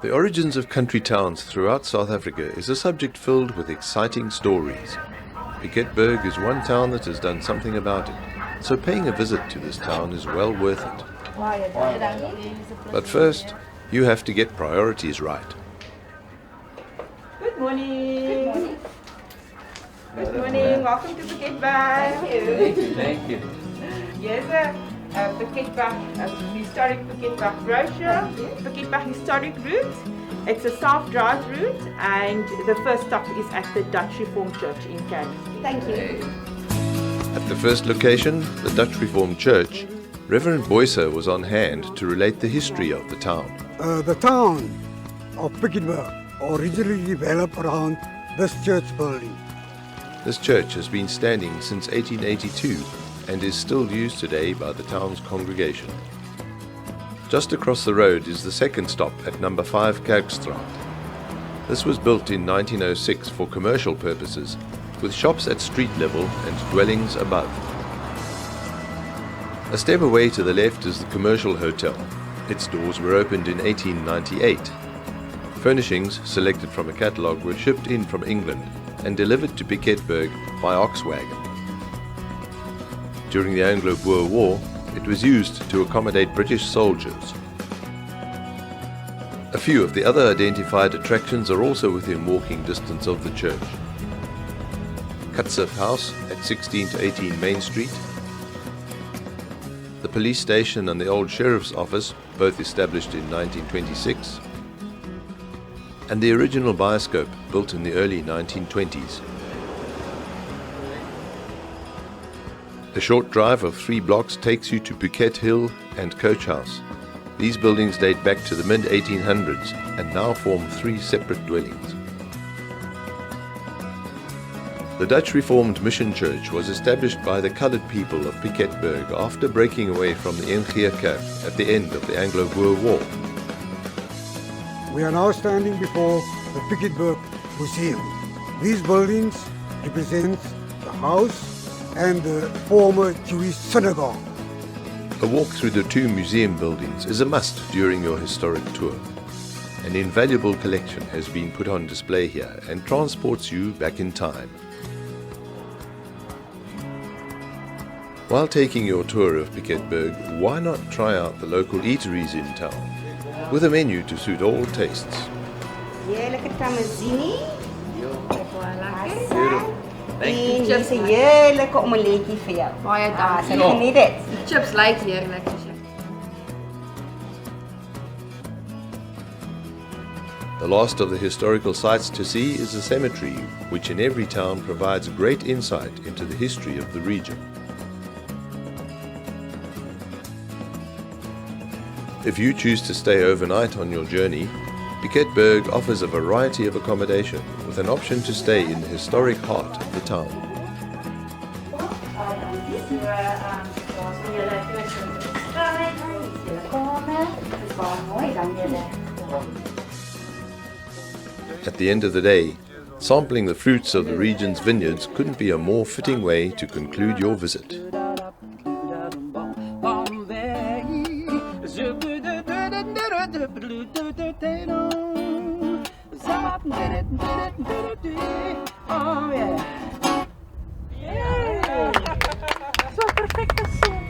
The origins of country towns throughout South Africa is a subject filled with exciting stories. Piketberg is one town that has done something about it, so paying a visit to this town is well worth it. But first, you have to get priorities right. Good morning. Good morning. Welcome to Piketberg. Thank you. Here's a Piketberg, historic Piketberg brochure. Piketberg historic route. It's a self-drive route, and the first stop is at the Dutch Reformed Church in Cape. Thank you. At the first location, the Dutch Reformed Church, Reverend Boyser was on hand to relate the history of the town. The town of Piketberg originally developed around this church building. This church has been standing since 1882 and is still used today by the town's congregation. Just across the road is the second stop at number 5 Kerkstraat. This was built in 1906 for commercial purposes, with shops at street level and dwellings above. A step away to the left is the commercial hotel. Its doors were opened in 1898. Furnishings selected from a catalogue were shipped in from England and delivered to Piketberg by ox wagon. During the Anglo-Boer War, it was used to accommodate British soldiers. A few of the other identified attractions are also within walking distance of the church. Kutzef House at 16 to 18 Main Street, the police station and the old sheriff's office, both established in 1926, and the original bioscope built in the early 1920s. A short drive of 3 blocks takes you to Piket Hill and Coach House. These buildings date back to the mid-1800s and now form 3 separate dwellings. The Dutch Reformed Mission Church was established by the coloured people of Piketberg after breaking away from the NG Kerk at the end of the Anglo-Boer War. We are now standing before the Piketberg Museum. These buildings represent the house and the former Jewish synagogue. A walk through the 2 museum buildings is a must during your historic tour. An invaluable collection has been put on display here and transports you back in time. While taking your tour of Piketberg, why not try out the local eateries in town, with a menu to suit all tastes. Heerlijke tamazini. Beautiful. Thank you. En hier's 'n heerlijke omeletjie vir jou. Baie dankie. So geniet dit. Die chips lyk heerlik. The last of the historical sights to see is the cemetery, which in every town provides great insight into the history of the region. If you choose to stay overnight on your journey, Piketberg offers a variety of accommodation with an option to stay in the historic heart of the town. At the end of the day, sampling the fruits of the region's vineyards couldn't be a more fitting way to conclude your visit. So perfecte som.